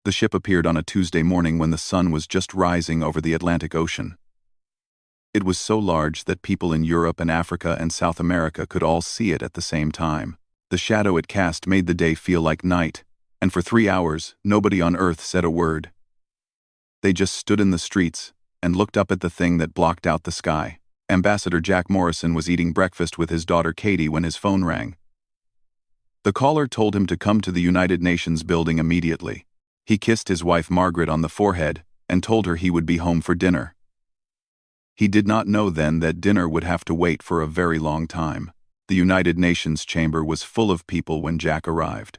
The ship appeared on a Tuesday morning when the sun was just rising over the Atlantic Ocean. It was so large that people in Europe and Africa and South America could all see it at the same time. The shadow it cast made the day feel like night, and for 3 hours, nobody on Earth said a word. They just stood in the streets and looked up at the thing that blocked out the sky. Ambassador Jack Morrison was eating breakfast with his daughter Katie when his phone rang. The caller told him to come to the United Nations building immediately. He kissed his wife Margaret on the forehead and told her he would be home for dinner. He did not know then that dinner would have to wait for a very long time. The United Nations chamber was full of people when Jack arrived.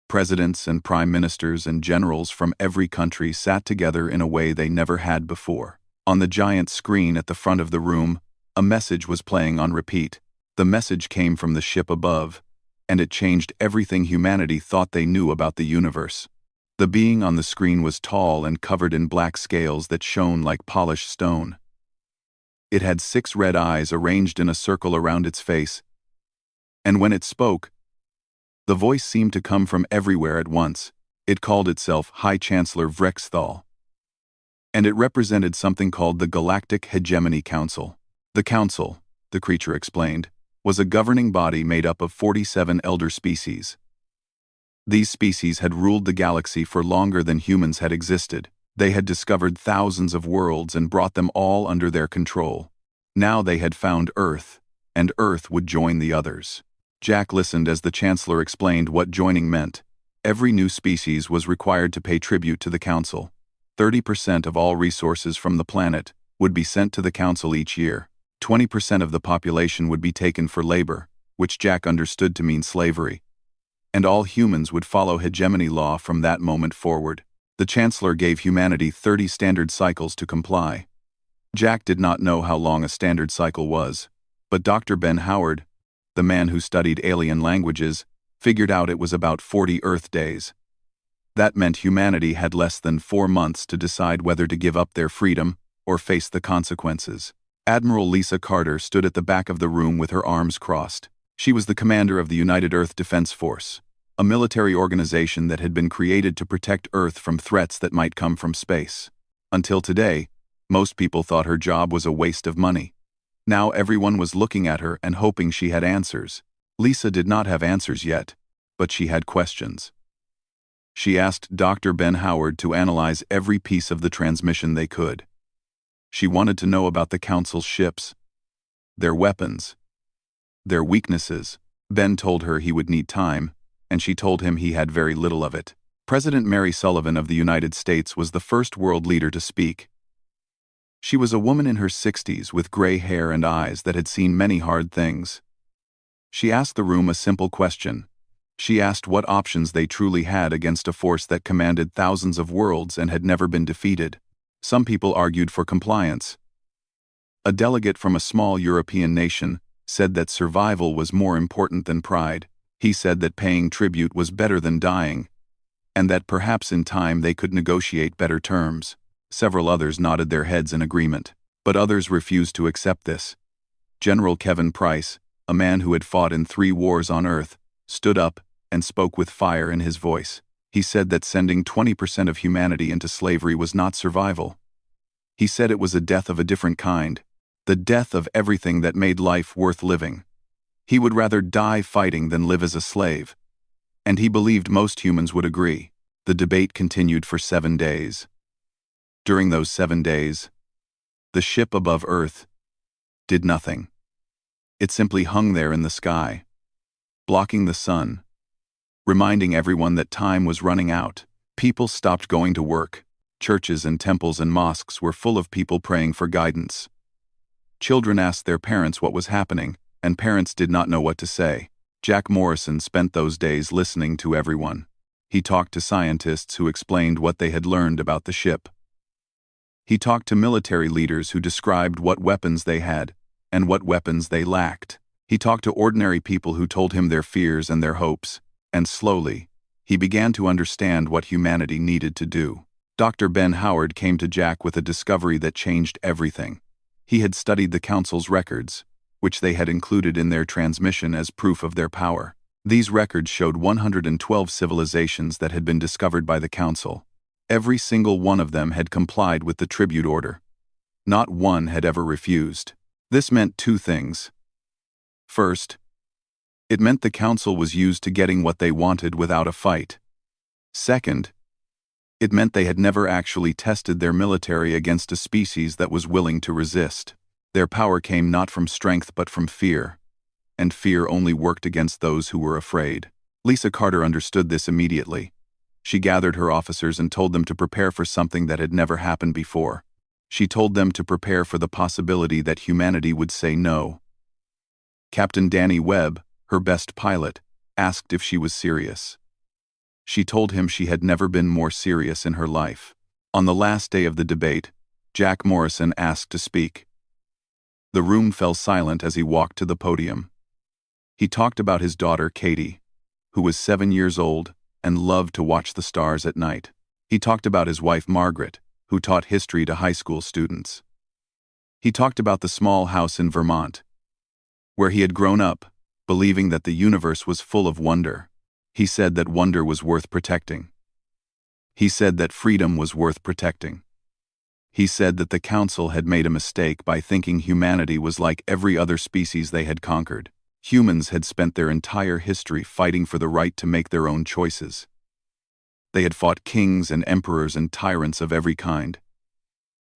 Presidents and prime ministers and generals from every country sat together in a way they never had before. On the giant screen at the front of the room, a message was playing on repeat. The message came from the ship above, and it changed everything humanity thought they knew about the universe. The being on the screen was tall and covered in black scales that shone like polished stone. It had 6 red eyes arranged in a circle around its face, and when it spoke, the voice seemed to come from everywhere at once. It called itself High Chancellor Vrexthal, and it represented something called the Galactic Hegemony Council. The Council, the creature explained, was a governing body made up of 47 elder species. These species had ruled the galaxy for longer than humans had existed. They had discovered thousands of worlds and brought them all under their control. Now they had found Earth, and Earth would join the others. Jack listened as the Chancellor explained what joining meant. Every new species was required to pay tribute to the Council. 30% of all resources from the planet would be sent to the Council each year. 20% of the population would be taken for labor, which Jack understood to mean slavery. And all humans would follow hegemony law from that moment forward. The Chancellor gave humanity 30 standard cycles to comply. Jack did not know how long a standard cycle was, but Dr. Ben Howard, the man who studied alien languages, figured out it was about 40 Earth days. That meant humanity had less than 4 months to decide whether to give up their freedom or face the consequences. Admiral Lisa Carter stood at the back of the room with her arms crossed. She was the commander of the United Earth Defense Force, a military organization that had been created to protect Earth from threats that might come from space. Until today, most people thought her job was a waste of money. Now everyone was looking at her and hoping she had answers. Lisa did not have answers yet, but she had questions. She asked Dr. Ben Howard to analyze every piece of the transmission they could. She wanted to know about the Council's ships, their weapons, their weaknesses. Ben told her he would need time, and she told him he had very little of it. President Mary Sullivan of the United States was the first world leader to speak. She was a woman in her 60s with gray hair and eyes that had seen many hard things. She asked the room a simple question. She asked what options they truly had against a force that commanded thousands of worlds and had never been defeated. Some people argued for compliance. A delegate from a small European nation said that survival was more important than pride. He said that paying tribute was better than dying, and that perhaps in time they could negotiate better terms. Several others nodded their heads in agreement, but others refused to accept this. General Kevin Price, a man who had fought in 3 wars on Earth, stood up and spoke with fire in his voice. He said that sending 20% of humanity into slavery was not survival. He said it was a death of a different kind, the death of everything that made life worth living. He would rather die fighting than live as a slave. And he believed most humans would agree. The debate continued for 7 days. During those 7 days, the ship above Earth did nothing. It simply hung there in the sky, blocking the sun, reminding everyone that time was running out. People stopped going to work. Churches and temples and mosques were full of people praying for guidance. Children asked their parents what was happening, and parents did not know what to say. Jack Morrison spent those days listening to everyone. He talked to scientists who explained what they had learned about the ship. He talked to military leaders who described what weapons they had and what weapons they lacked. He talked to ordinary people who told him their fears and their hopes, and slowly, he began to understand what humanity needed to do. Dr. Ben Howard came to Jack with a discovery that changed everything. He had studied the Council's records, which they had included in their transmission as proof of their power. These records showed 112 civilizations that had been discovered by the Council. Every single one of them had complied with the tribute order. Not one had ever refused. This meant two things. First, it meant the Council was used to getting what they wanted without a fight. Second, it meant they had never actually tested their military against a species that was willing to resist. Their power came not from strength but from fear, and fear only worked against those who were afraid. Lisa Carter understood this immediately. She gathered her officers and told them to prepare for something that had never happened before. She told them to prepare for the possibility that humanity would say no. Captain Danny Webb, her best pilot, asked if she was serious. She told him she had never been more serious in her life. On the last day of the debate, Jack Morrison asked to speak. The room fell silent as he walked to the podium. He talked about his daughter, Katie, who was 7 years old and loved to watch the stars at night. He talked about his wife, Margaret, who taught history to high school students. He talked about the small house in Vermont, where he had grown up, believing that the universe was full of wonder. He said that wonder was worth protecting. He said that freedom was worth protecting. He said that the Council had made a mistake by thinking humanity was like every other species they had conquered. Humans had spent their entire history fighting for the right to make their own choices. They had fought kings and emperors and tyrants of every kind.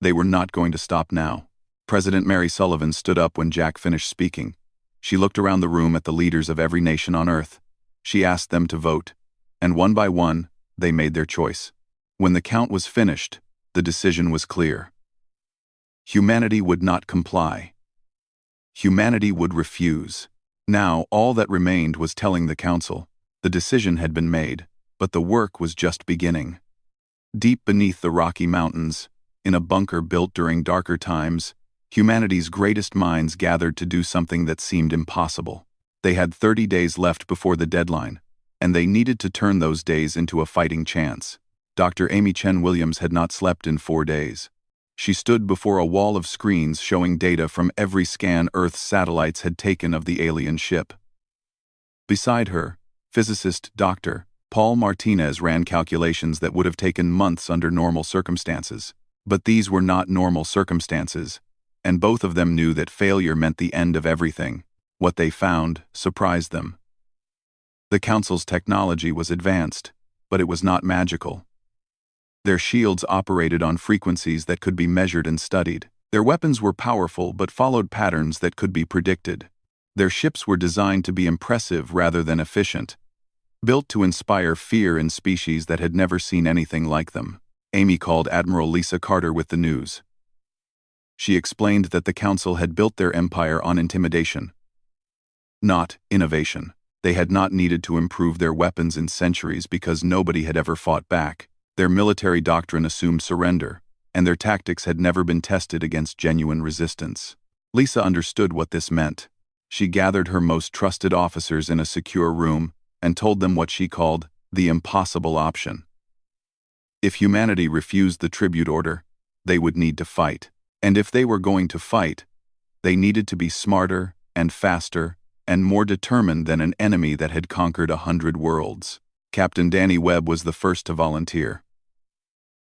They were not going to stop now. President Mary Sullivan stood up when Jack finished speaking. She looked around the room at the leaders of every nation on Earth. She asked them to vote, and one by one, they made their choice. When the count was finished, the decision was clear. Humanity would not comply. Humanity would refuse. Now, all that remained was telling the Council. The decision had been made, but the work was just beginning. Deep beneath the Rocky Mountains, in a bunker built during darker times, humanity's greatest minds gathered to do something that seemed impossible. They had 30 days left before the deadline, and they needed to turn those days into a fighting chance. Dr. Amy Chen Williams had not slept in 4 days. She stood before a wall of screens showing data from every scan Earth's satellites had taken of the alien ship. Beside her, physicist Dr. Paul Martinez ran calculations that would have taken months under normal circumstances. But these were not normal circumstances, and both of them knew that failure meant the end of everything. What they found surprised them. The Council's technology was advanced, but it was not magical. Their shields operated on frequencies that could be measured and studied. Their weapons were powerful but followed patterns that could be predicted. Their ships were designed to be impressive rather than efficient, built to inspire fear in species that had never seen anything like them. Amy called Admiral Lisa Carter with the news. She explained that the Council had built their empire on intimidation, not innovation. They had not needed to improve their weapons in centuries because nobody had ever fought back. Their military doctrine assumed surrender, and their tactics had never been tested against genuine resistance. Lisa understood what this meant. She gathered her most trusted officers in a secure room and told them what she called the impossible option. If humanity refused the tribute order, they would need to fight. And if they were going to fight, they needed to be smarter and faster and more determined than an enemy that had conquered 100 worlds. Captain Danny Webb was the first to volunteer.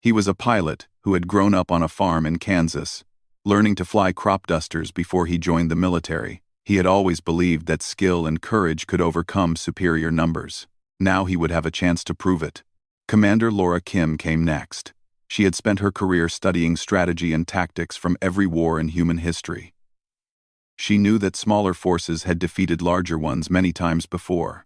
He was a pilot who had grown up on a farm in Kansas, learning to fly crop dusters before he joined the military. He had always believed that skill and courage could overcome superior numbers. Now he would have a chance to prove it. Commander Laura Kim came next. She had spent her career studying strategy and tactics from every war in human history. She knew that smaller forces had defeated larger ones many times before.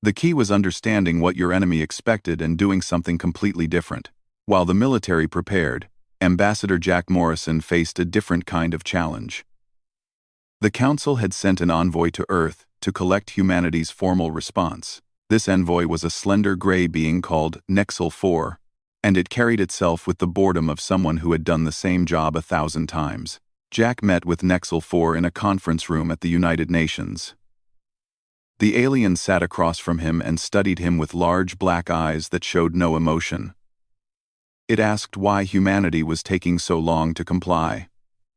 The key was understanding what your enemy expected and doing something completely different. While the military prepared, Ambassador Jack Morrison faced a different kind of challenge. The Council had sent an envoy to Earth to collect humanity's formal response. This envoy was a slender gray being called Nexel 4, and it carried itself with the boredom of someone who had done the same job 1,000 times. Jack met with Nexel 4 in a conference room at the United Nations. The alien sat across from him and studied him with large black eyes that showed no emotion. It asked why humanity was taking so long to comply.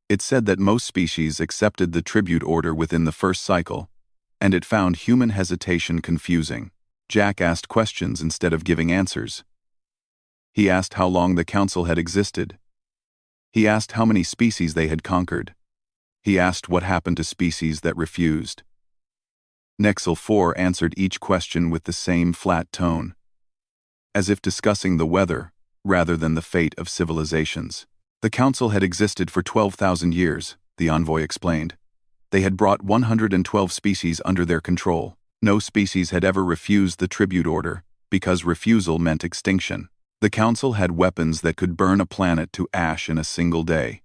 It said that most species accepted the tribute order within the first cycle, and it found human hesitation confusing. Jack asked questions instead of giving answers. He asked how long the council had existed. He asked how many species they had conquered. He asked what happened to species that refused. Nexel 4 answered each question with the same flat tone, as if discussing the weather rather than the fate of civilizations. The council had existed for 12,000 years, the envoy explained. They had brought 112 species under their control. No species had ever refused the tribute order, because refusal meant extinction. The council had weapons that could burn a planet to ash in a single day.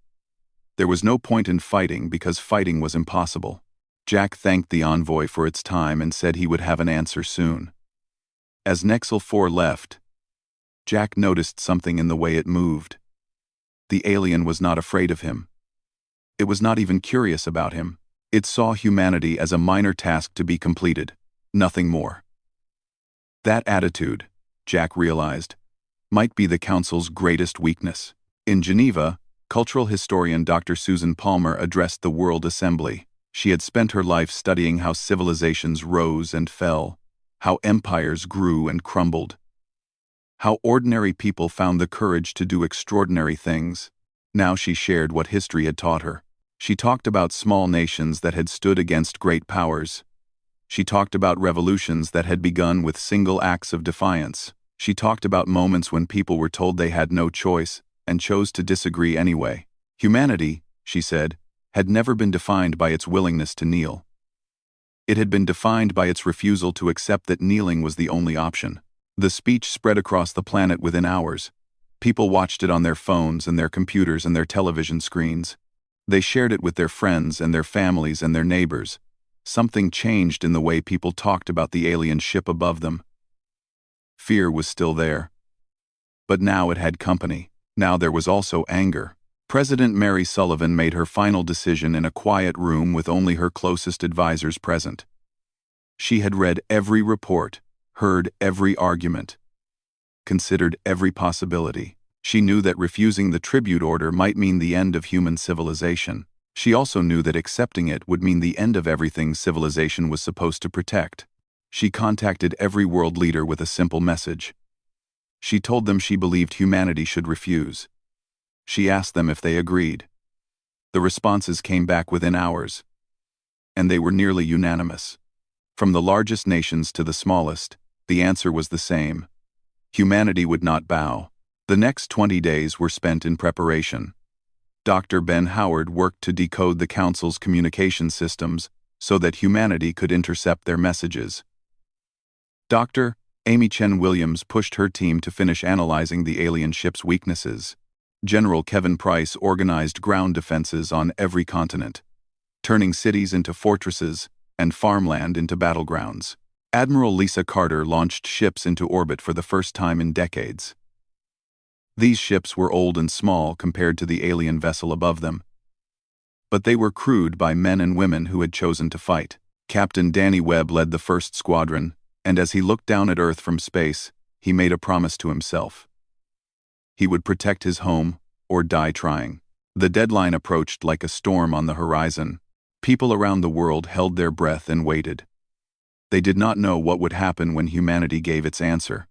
There was no point in fighting because fighting was impossible. Jack thanked the envoy for its time and said he would have an answer soon. As Nexel 4 left, Jack noticed something in the way it moved. The alien was not afraid of him. It was not even curious about him. It saw humanity as a minor task to be completed, nothing more. That attitude, Jack realized, might be the council's greatest weakness. In Geneva, cultural historian Dr. Susan Palmer addressed the World Assembly. She had spent her life studying how civilizations rose and fell, how empires grew and crumbled, how ordinary people found the courage to do extraordinary things. Now she shared what history had taught her. She talked about small nations that had stood against great powers. She talked about revolutions that had begun with single acts of defiance. She talked about moments when people were told they had no choice and chose to disagree anyway. Humanity, she said, had never been defined by its willingness to kneel. It had been defined by its refusal to accept that kneeling was the only option. The speech spread across the planet within hours. People watched it on their phones and their computers and their television screens. They shared it with their friends and their families and their neighbors. Something changed in the way people talked about the alien ship above them. Fear was still there. But now it had company. Now there was also anger. President Mary Sullivan made her final decision in a quiet room with only her closest advisors present. She had read every report, heard every argument, considered every possibility. She knew that refusing the tribute order might mean the end of human civilization. She also knew that accepting it would mean the end of everything civilization was supposed to protect. She contacted every world leader with a simple message. She told them she believed humanity should refuse. She asked them if they agreed. The responses came back within hours, and they were nearly unanimous. From the largest nations to the smallest, the answer was the same. Humanity would not bow. The next 20 days were spent in preparation. Dr. Ben Howard worked to decode the Council's communication systems so that humanity could intercept their messages. Dr. Amy Chen Williams pushed her team to finish analyzing the alien ship's weaknesses. General Kevin Price organized ground defenses on every continent, turning cities into fortresses and farmland into battlegrounds. Admiral Lisa Carter launched ships into orbit for the first time in decades. These ships were old and small compared to the alien vessel above them, but they were crewed by men and women who had chosen to fight. Captain Danny Webb led the first squadron, and as he looked down at Earth from space, he made a promise to himself. He would protect his home or die trying. The deadline approached like a storm on the horizon. People around the world held their breath and waited. They did not know what would happen when humanity gave its answer,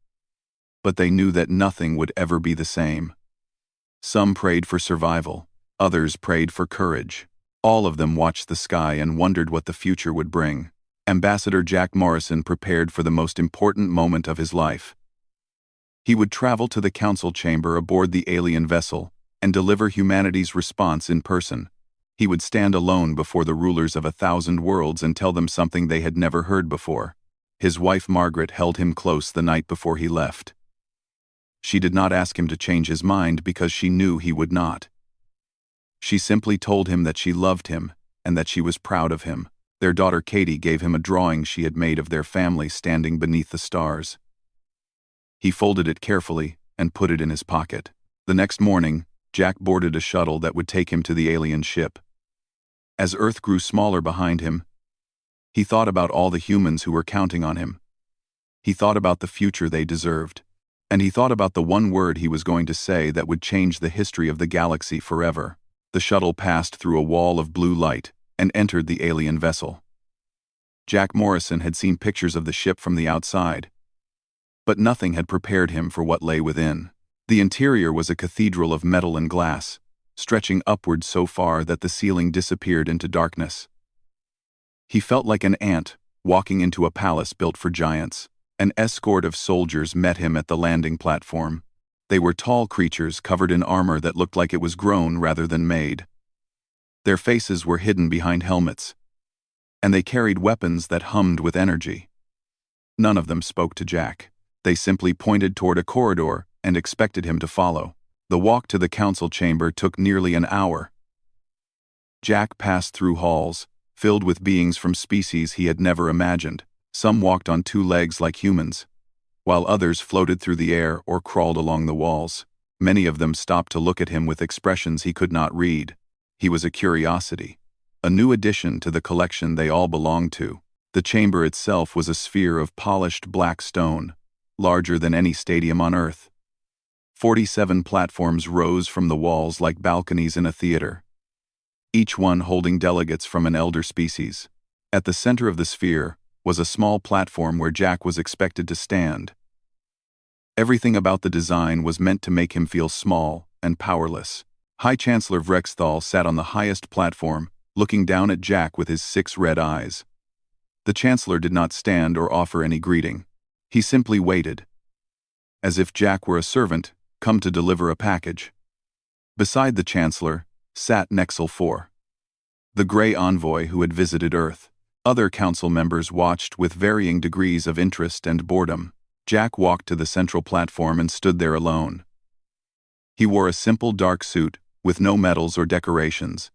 but they knew that nothing would ever be the same. Some prayed for survival, others prayed for courage. All of them watched the sky and wondered what the future would bring. Ambassador Jack Morrison prepared for the most important moment of his life. He would travel to the council chamber aboard the alien vessel and deliver humanity's response in person. He would stand alone before the rulers of 1,000 worlds and tell them something they had never heard before. His wife Margaret held him close the night before he left. She did not ask him to change his mind because she knew he would not. She simply told him that she loved him and that she was proud of him. Their daughter Katie gave him a drawing she had made of their family standing beneath the stars. He folded it carefully and put it in his pocket. The next morning, Jack boarded a shuttle that would take him to the alien ship. As Earth grew smaller behind him, he thought about all the humans who were counting on him. He thought about the future they deserved. And he thought about the one word he was going to say that would change the history of the galaxy forever. The shuttle passed through a wall of blue light and entered the alien vessel. Jack Morrison had seen pictures of the ship from the outside, but nothing had prepared him for what lay within. The interior was a cathedral of metal and glass, stretching upward so far that the ceiling disappeared into darkness. He felt like an ant walking into a palace built for giants. An escort of soldiers met him at the landing platform. They were tall creatures covered in armor that looked like it was grown rather than made. Their faces were hidden behind helmets, and they carried weapons that hummed with energy. None of them spoke to Jack. They simply pointed toward a corridor and expected him to follow. The walk to the council chamber took nearly an hour. Jack passed through halls, filled with beings from species he had never imagined. Some walked on two legs like humans, while others floated through the air or crawled along the walls. Many of them stopped to look at him with expressions he could not read. He was a curiosity, a new addition to the collection they all belonged to. The chamber itself was a sphere of polished black stone, larger than any stadium on Earth. 47 platforms rose from the walls like balconies in a theater, each one holding delegates from an elder species. At the center of the sphere was a small platform where Jack was expected to stand. Everything about the design was meant to make him feel small and powerless. High Chancellor Vrexthal sat on the highest platform, looking down at Jack with his 6 red eyes. The Chancellor did not stand or offer any greeting. He simply waited, as if Jack were a servant come to deliver a package. Beside the Chancellor sat Nexel IV, the gray envoy who had visited Earth. Other council members watched with varying degrees of interest and boredom. Jack walked to the central platform and stood there alone. He wore a simple dark suit with no medals or decorations.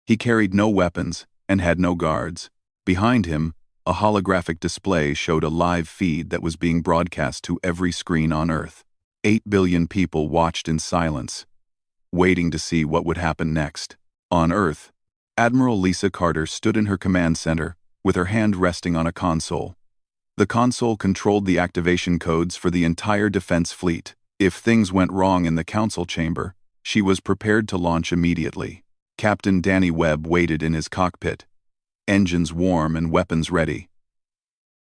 He carried no weapons and had no guards. Behind him, a holographic display showed a live feed that was being broadcast to every screen on Earth. 8 billion people watched in silence, waiting to see what would happen next. On Earth, Admiral Lisa Carter stood in her command center, with her hand resting on a console. The console controlled the activation codes for the entire defense fleet. If things went wrong in the council chamber, she was prepared to launch immediately. Captain Danny Webb waited in his cockpit, engines warm and weapons ready.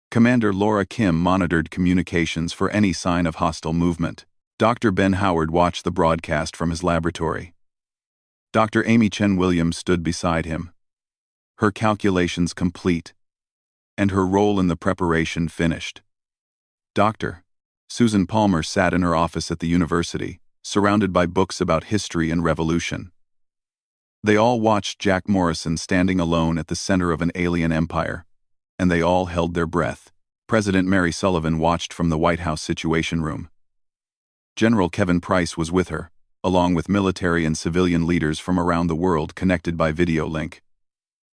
Commander Laura Kim monitored communications for any sign of hostile movement. Dr. Ben Howard watched the broadcast from his laboratory. Dr. Amy Chen Williams stood beside him, her calculations complete, and her role in the preparation finished. Dr. Susan Palmer sat in her office at the university, surrounded by books about history and revolution. They all watched Jack Morrison standing alone at the center of an alien empire, and they all held their breath. President Mary Sullivan watched from the White House Situation Room. General Kevin Price was with her, along with military and civilian leaders from around the world connected by video link.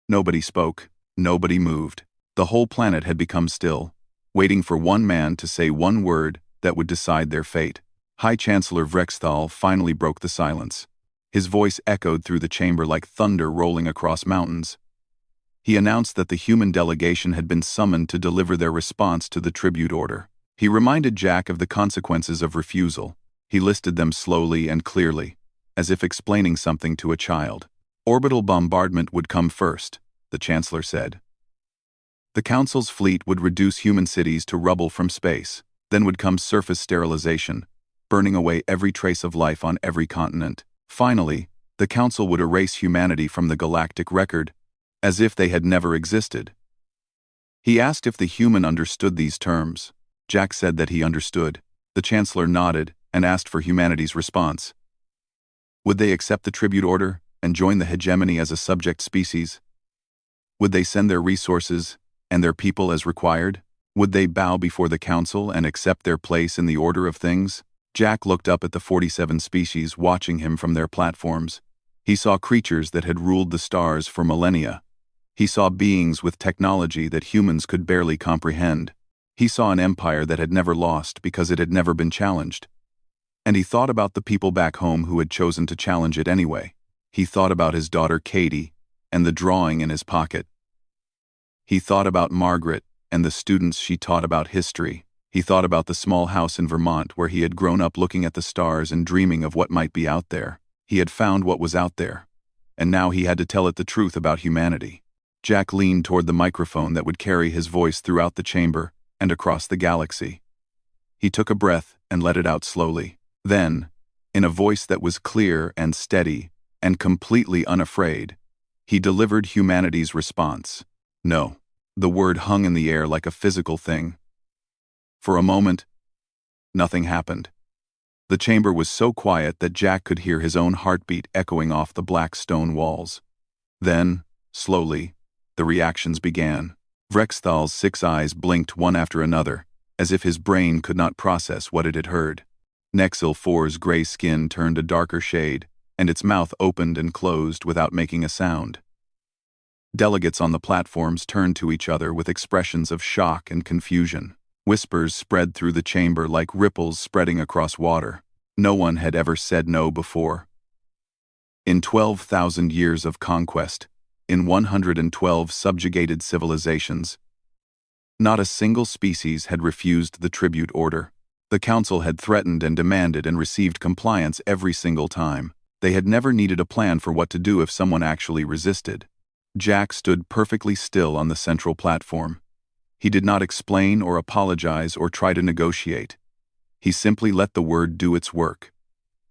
Nobody spoke, nobody moved. The whole planet had become still, waiting for one man to say one word that would decide their fate. High Chancellor Vrexthal finally broke the silence. His voice echoed through the chamber like thunder rolling across mountains. He announced that the human delegation had been summoned to deliver their response to the tribute order. He reminded Jack of the consequences of refusal. He listed them slowly and clearly, as if explaining something to a child. Orbital bombardment would come first, the Chancellor said. The Council's fleet would reduce human cities to rubble from space. Then would come surface sterilization, burning away every trace of life on every continent. Finally, the Council would erase humanity from the galactic record, as if they had never existed. He asked if the human understood these terms. Jack said that he understood. The Chancellor nodded and asked for humanity's response. Would they accept the tribute order and join the hegemony as a subject species? Would they send their resources and their people as required? Would they bow before the Council and accept their place in the order of things? Jack looked up at the 47 species watching him from their platforms. He saw creatures that had ruled the stars for millennia. He saw beings with technology that humans could barely comprehend. He saw an empire that had never lost because it had never been challenged. And he thought about the people back home who had chosen to challenge it anyway. He thought about his daughter Katie and the drawing in his pocket. He thought about Margaret and the students she taught about history. He thought about the small house in Vermont where he had grown up looking at the stars and dreaming of what might be out there. He had found what was out there, and now he had to tell it the truth about humanity. Jack leaned toward the microphone that would carry his voice throughout the chamber and across the galaxy. He took a breath and let it out slowly. Then, in a voice that was clear and steady and completely unafraid, he delivered humanity's response. No. The word hung in the air like a physical thing. For a moment, nothing happened. The chamber was so quiet that Jack could hear his own heartbeat echoing off the black stone walls. Then, slowly, the reactions began. Vrexthal's 6 eyes blinked one after another, as if his brain could not process what it had heard. Nexil 4's gray skin turned a darker shade, and its mouth opened and closed without making a sound. Delegates on the platforms turned to each other with expressions of shock and confusion. Whispers spread through the chamber like ripples spreading across water. No one had ever said no before. In 12,000 years of conquest, in 112 subjugated civilizations, not a single species had refused the tribute order. The council had threatened and demanded and received compliance every single time. They had never needed a plan for what to do if someone actually resisted. Jack stood perfectly still on the central platform. He did not explain or apologize or try to negotiate. He simply let the word do its work.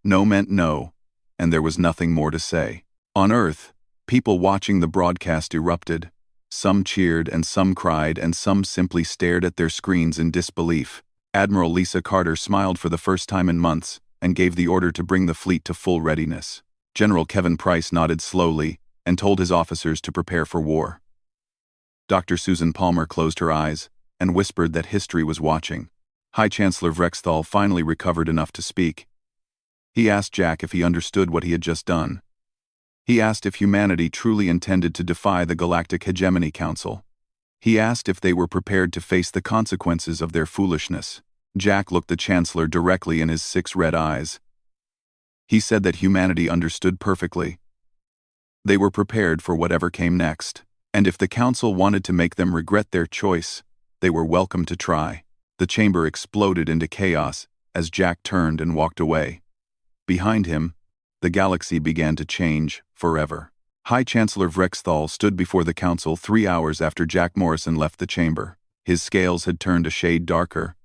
No meant no, and there was nothing more to say. On Earth, people watching the broadcast erupted. Some cheered and some cried and some simply stared at their screens in disbelief. Admiral Lisa Carter smiled for the first time in months and gave the order to bring the fleet to full readiness. General Kevin Price nodded slowly and told his officers to prepare for war. Dr. Susan Palmer closed her eyes and whispered that history was watching. High Chancellor Vrexthal finally recovered enough to speak. He asked Jack if he understood what he had just done. He asked if humanity truly intended to defy the Galactic Hegemony Council. He asked if they were prepared to face the consequences of their foolishness. Jack looked the Chancellor directly in his 6 red eyes. He said that humanity understood perfectly. They were prepared for whatever came next, and if the Council wanted to make them regret their choice, they were welcome to try. The chamber exploded into chaos as Jack turned and walked away. Behind him, the galaxy began to change forever. High Chancellor Vrexthal stood before the Council 3 hours after Jack Morrison left the chamber. His scales had turned a shade darker,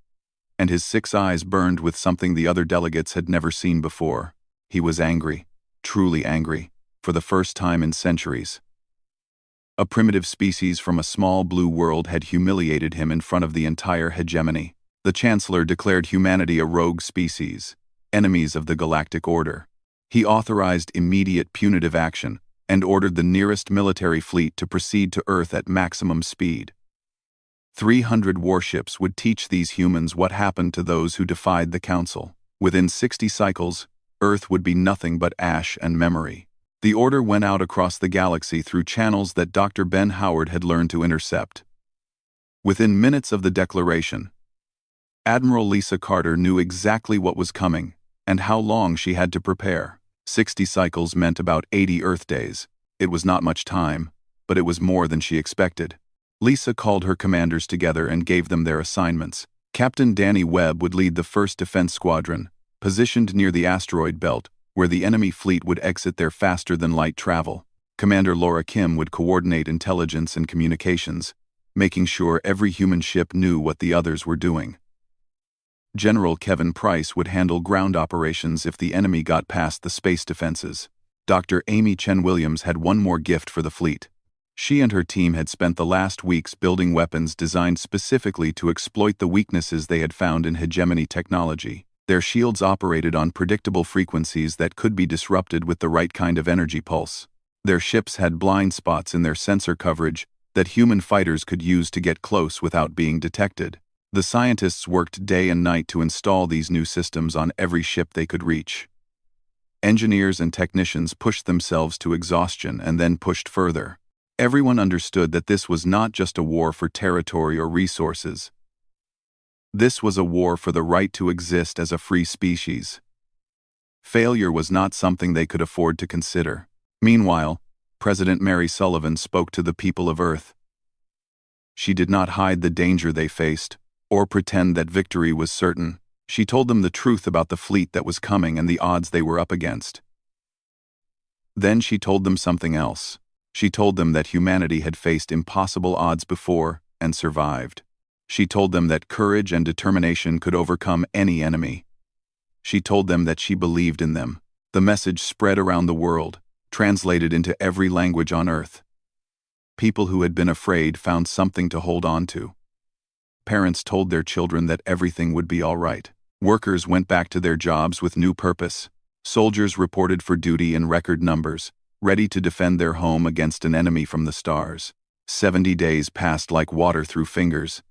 and his 6 eyes burned with something the other delegates had never seen before. He was angry, truly angry, for the first time in centuries. A primitive species from a small blue world had humiliated him in front of the entire hegemony. The Chancellor declared humanity a rogue species, enemies of the Galactic Order. He authorized immediate punitive action and ordered the nearest military fleet to proceed to Earth at maximum speed. 300 warships would teach these humans what happened to those who defied the Council. Within 60 cycles, Earth would be nothing but ash and memory. The order went out across the galaxy through channels that Dr. Ben Howard had learned to intercept. Within minutes of the declaration, Admiral Lisa Carter knew exactly what was coming and how long she had to prepare. 60 cycles meant about 80 Earth days. It was not much time, but it was more than she expected. Lisa called her commanders together and gave them their assignments. Captain Danny Webb would lead the 1st Defense Squadron, positioned near the asteroid belt, where the enemy fleet would exit their faster-than-light travel. Commander Laura Kim would coordinate intelligence and communications, making sure every human ship knew what the others were doing. General Kevin Price would handle ground operations if the enemy got past the space defenses. Dr. Amy Chen Williams had one more gift for the fleet. She and her team had spent the last weeks building weapons designed specifically to exploit the weaknesses they had found in hegemony technology. Their shields operated on predictable frequencies that could be disrupted with the right kind of energy pulse. Their ships had blind spots in their sensor coverage that human fighters could use to get close without being detected. The scientists worked day and night to install these new systems on every ship they could reach. Engineers and technicians pushed themselves to exhaustion and then pushed further. Everyone understood that this was not just a war for territory or resources. This was a war for the right to exist as a free species. Failure was not something they could afford to consider. Meanwhile, President Mary Sullivan spoke to the people of Earth. She did not hide the danger they faced, or pretend that victory was certain. She told them the truth about the fleet that was coming and the odds they were up against. Then she told them something else. She told them that humanity had faced impossible odds before and survived. She told them that courage and determination could overcome any enemy. She told them that she believed in them. The message spread around the world, translated into every language on Earth. People who had been afraid found something to hold on to. Parents told their children that everything would be all right. Workers went back to their jobs with new purpose. Soldiers reported for duty in record numbers, ready to defend their home against an enemy from the stars. 70 days passed like water through fingers.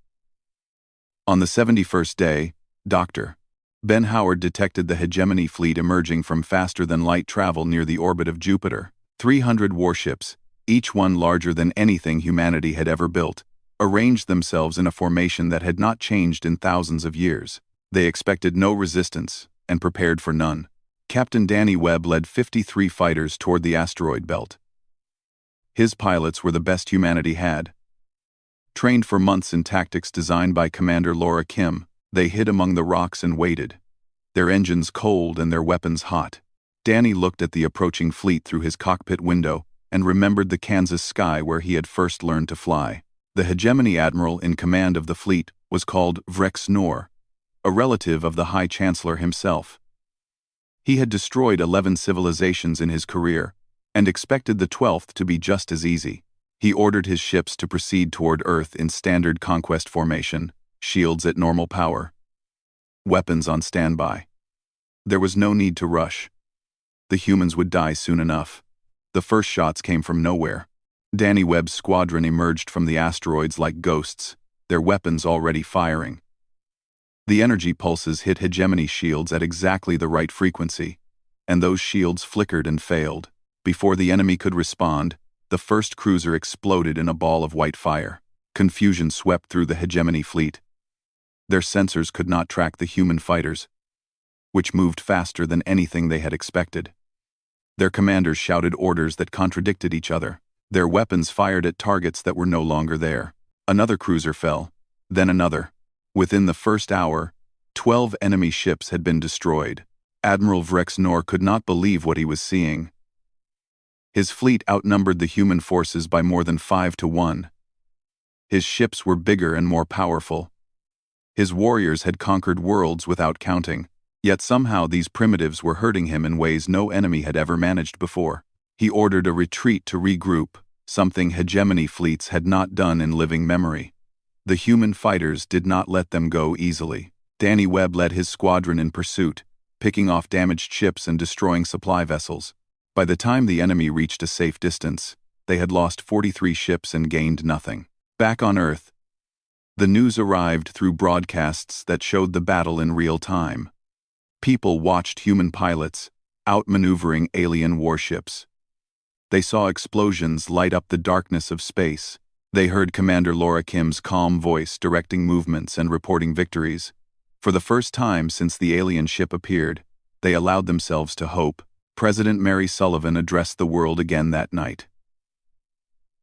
On the 71st day, Dr. Ben Howard detected the hegemony fleet emerging from faster-than-light travel near the orbit of Jupiter. 300 warships, each one larger than anything humanity had ever built, arranged themselves in a formation that had not changed in thousands of years. They expected no resistance and prepared for none. Captain Danny Webb led 53 fighters toward the asteroid belt. His pilots were the best humanity had. Trained for months in tactics designed by Commander Laura Kim, they hid among the rocks and waited, their engines cold and their weapons hot. Danny looked at the approaching fleet through his cockpit window and remembered the Kansas sky where he had first learned to fly. The hegemony admiral in command of the fleet was called Vrex Nor, a relative of the High Chancellor himself. He had destroyed 11 civilizations in his career and expected the 12th to be just as easy. He ordered his ships to proceed toward Earth in standard conquest formation, shields at normal power, weapons on standby. There was no need to rush. The humans would die soon enough. The first shots came from nowhere. Danny Webb's squadron emerged from the asteroids like ghosts, their weapons already firing. The energy pulses hit hegemony shields at exactly the right frequency, and those shields flickered and failed. Before the enemy could respond, the first cruiser exploded in a ball of white fire. Confusion swept through the hegemony fleet. Their sensors could not track the human fighters, which moved faster than anything they had expected. Their commanders shouted orders that contradicted each other. Their weapons fired at targets that were no longer there. Another cruiser fell, then another. Within the first hour, 12 enemy ships had been destroyed. Admiral Vrex Nor could not believe what he was seeing. His fleet outnumbered the human forces by more than 5 to 1. His ships were bigger and more powerful. His warriors had conquered worlds without counting, yet somehow these primitives were hurting him in ways no enemy had ever managed before. He ordered a retreat to regroup, something hegemony fleets had not done in living memory. The human fighters did not let them go easily. Danny Webb led his squadron in pursuit, picking off damaged ships and destroying supply vessels. By the time the enemy reached a safe distance, they had lost 43 ships and gained nothing. Back on Earth, the news arrived through broadcasts that showed the battle in real time. People watched human pilots outmaneuvering alien warships. They saw explosions light up the darkness of space. They heard Commander Laura Kim's calm voice directing movements and reporting victories. For the first time since the alien ship appeared, they allowed themselves to hope. President Mary Sullivan addressed the world again that night.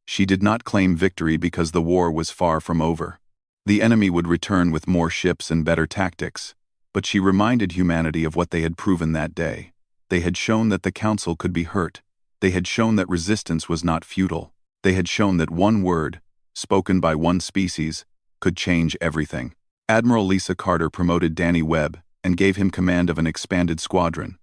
She did not claim victory because the war was far from over. The enemy would return with more ships and better tactics, but she reminded humanity of what they had proven that day. They had shown that the Council could be hurt. They had shown that resistance was not futile. They had shown that one word, spoken by one species, could change everything. Admiral Lisa Carter promoted Danny Webb and gave him command of an expanded squadron.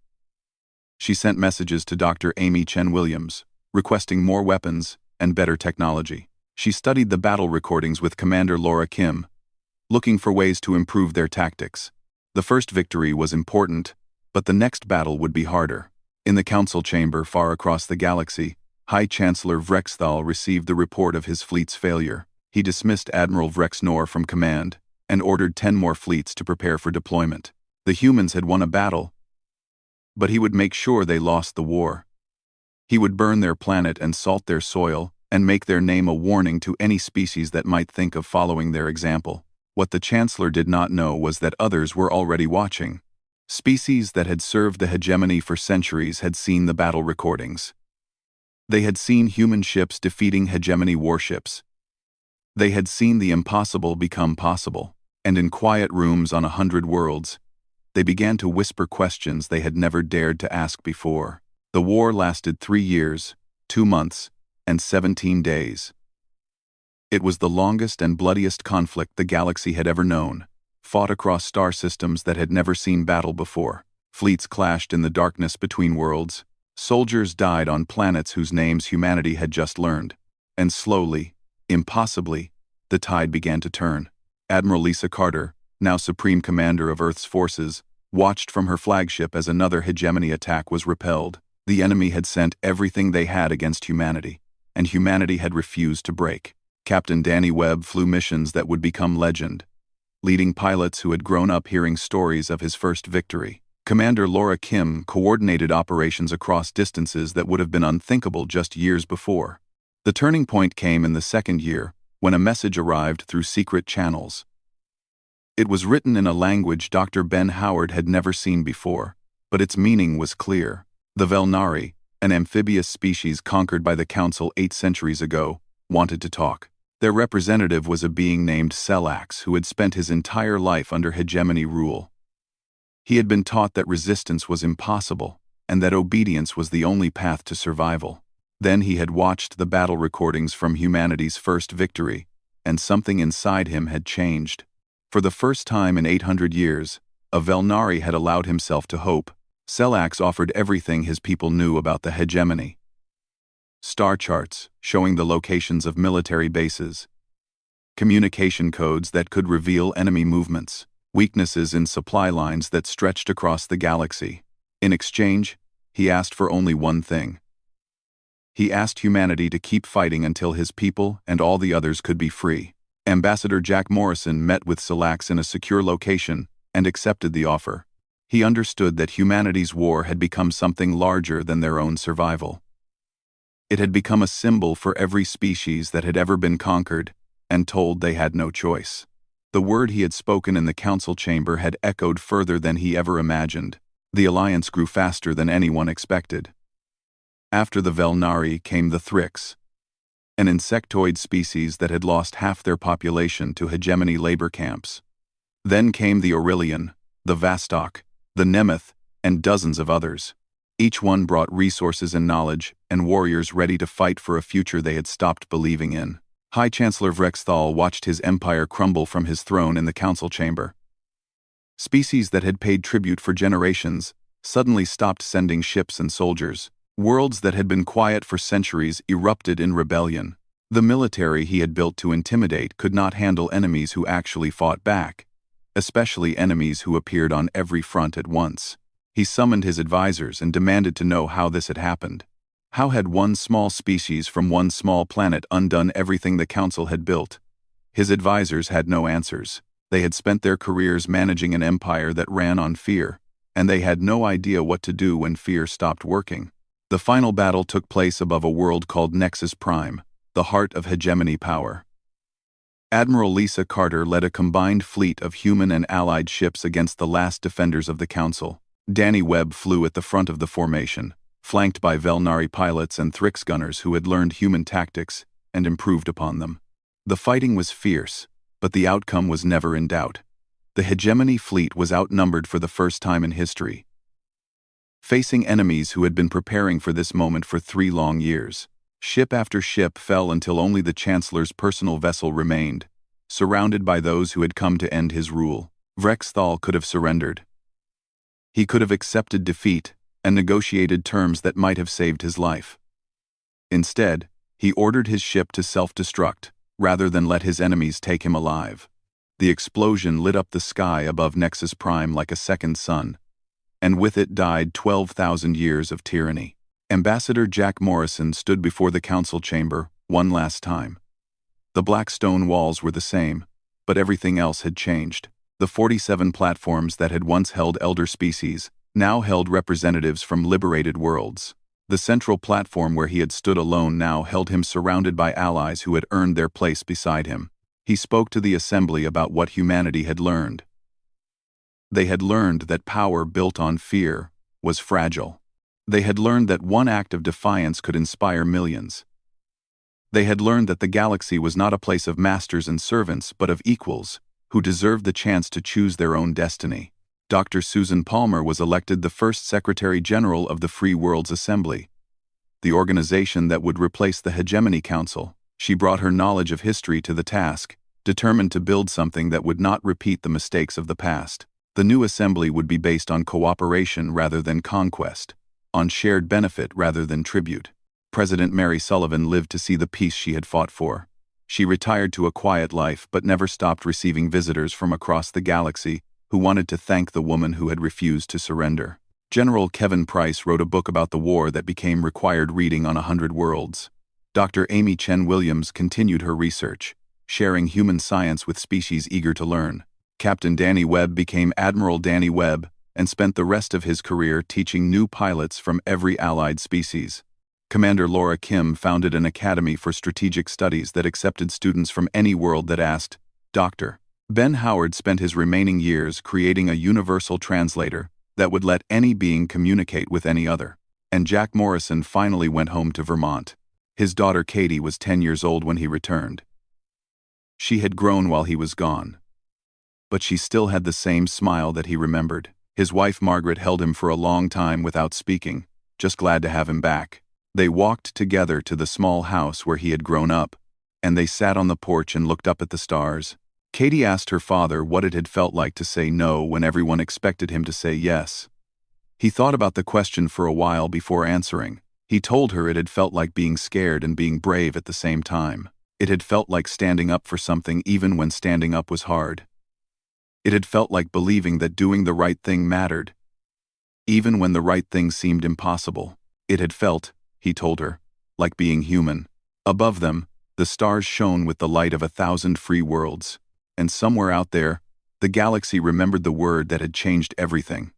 She sent messages to Dr. Amy Chen Williams, requesting more weapons and better technology. She studied the battle recordings with Commander Laura Kim, looking for ways to improve their tactics. The first victory was important, but the next battle would be harder. In the council chamber far across the galaxy, High Chancellor Vrexthal received the report of his fleet's failure. He dismissed Admiral Vrex Nor from command and ordered 10 more fleets to prepare for deployment. The humans had won a battle, but he would make sure they lost the war. He would burn their planet and salt their soil and make their name a warning to any species that might think of following their example. What the Chancellor did not know was that others were already watching. Species that had served the hegemony for centuries had seen the battle recordings. They had seen human ships defeating hegemony warships. They had seen the impossible become possible, and in quiet rooms on 100 worlds, they began to whisper questions they had never dared to ask before. The war lasted 3 years, 2 months, and 17 days. It was the longest and bloodiest conflict the galaxy had ever known, fought across star systems that had never seen battle before. Fleets clashed in the darkness between worlds. Soldiers died on planets whose names humanity had just learned. And slowly, impossibly, the tide began to turn. Admiral Lisa Carter, now Supreme Commander of Earth's forces, watched from her flagship as another hegemony attack was repelled. The enemy had sent everything they had against humanity, and humanity had refused to break. Captain Danny Webb flew missions that would become legend, leading pilots who had grown up hearing stories of his first victory. Commander Laura Kim coordinated operations across distances that would have been unthinkable just years before. The turning point came in the second year, when a message arrived through secret channels. It was written in a language Dr. Ben Howard had never seen before, but its meaning was clear. The Velnari, an amphibious species conquered by the Council 8 centuries ago, wanted to talk. Their representative was a being named Selax who had spent his entire life under hegemony rule. He had been taught that resistance was impossible, and that obedience was the only path to survival. Then he had watched the battle recordings from humanity's first victory, and something inside him had changed. For the first time in 800 years, a Velnari had allowed himself to hope. Selax offered everything his people knew about the hegemony. Star charts showing the locations of military bases, communication codes that could reveal enemy movements, weaknesses in supply lines that stretched across the galaxy. In exchange, he asked for only one thing. He asked humanity to keep fighting until his people and all the others could be free. Ambassador Jack Morrison met with Selax in a secure location and accepted the offer. He understood that humanity's war had become something larger than their own survival. It had become a symbol for every species that had ever been conquered and told they had no choice. The word he had spoken in the council chamber had echoed further than he ever imagined. The alliance grew faster than anyone expected. After the Velnari came the Thrix, an insectoid species that had lost half their population to hegemony labor camps. Then came the Aurelian, the Vastok, the Nemeth, and dozens of others. Each one brought resources and knowledge, and warriors ready to fight for a future they had stopped believing in. High Chancellor Vrexthal watched his empire crumble from his throne in the council chamber. Species that had paid tribute for generations suddenly stopped sending ships and soldiers. Worlds that had been quiet for centuries erupted in rebellion. The military he had built to intimidate could not handle enemies who actually fought back, especially enemies who appeared on every front at once. He summoned his advisors and demanded to know how this had happened. How had one small species from one small planet undone everything the Council had built? His advisors had no answers. They had spent their careers managing an empire that ran on fear, and they had no idea what to do when fear stopped working. The final battle took place above a world called Nexus Prime, the heart of hegemony power. Admiral Lisa Carter led a combined fleet of human and allied ships against the last defenders of the Council. Danny Webb flew at the front of the formation, flanked by Velnari pilots and Thrix gunners who had learned human tactics and improved upon them. The fighting was fierce, but the outcome was never in doubt. The hegemony fleet was outnumbered for the first time in history, facing enemies who had been preparing for this moment for 3 long years. Ship after ship fell until only the Chancellor's personal vessel remained, surrounded by those who had come to end his rule. Vrexthal could have surrendered. He could have accepted defeat and negotiated terms that might have saved his life. Instead, he ordered his ship to self-destruct, rather than let his enemies take him alive. The explosion lit up the sky above Nexus Prime like a second sun, and with it died 12,000 years of tyranny. Ambassador Jack Morrison stood before the council chamber one last time. The black stone walls were the same, but everything else had changed. The 47 platforms that had once held elder species now held representatives from liberated worlds. The central platform where he had stood alone now held him surrounded by allies who had earned their place beside him. He spoke to the assembly about what humanity had learned. They had learned that power built on fear was fragile. They had learned that one act of defiance could inspire millions. They had learned that the galaxy was not a place of masters and servants, but of equals, who deserved the chance to choose their own destiny. Dr. Susan Palmer was elected the first Secretary General of the Free Worlds Assembly. the organization that would replace the Hegemony Council. She brought her knowledge of history to the task, determined to build something that would not repeat the mistakes of the past. The new assembly would be based on cooperation rather than conquest, on shared benefit rather than tribute. President Mary Sullivan lived to see the peace she had fought for. She retired to a quiet life but never stopped receiving visitors from across the galaxy who wanted to thank the woman who had refused to surrender. General Kevin Price wrote a book about the war that became required reading on 100 worlds. Dr. Amy Chen Williams continued her research, sharing human science with species eager to learn. Captain Danny Webb became Admiral Danny Webb and spent the rest of his career teaching new pilots from every allied species. Commander Laura Kim founded an academy for strategic studies that accepted students from any world that asked. Dr. Ben Howard spent his remaining years creating a universal translator that would let any being communicate with any other. And Jack Morrison finally went home to Vermont. His daughter Katie was 10 years old when he returned. She had grown while he was gone, but she still had the same smile that he remembered. His wife Margaret held him for a long time without speaking, just glad to have him back. They walked together to the small house where he had grown up, and they sat on the porch and looked up at the stars. Katie asked her father what it had felt like to say no when everyone expected him to say yes. He thought about the question for a while before answering. He told her it had felt like being scared and being brave at the same time. It had felt like standing up for something even when standing up was hard. It had felt like believing that doing the right thing mattered, even when the right thing seemed impossible. It had felt, he told her, like being human. Above them, the stars shone with the light of 1,000 free worlds, and somewhere out there, the galaxy remembered the word that had changed everything.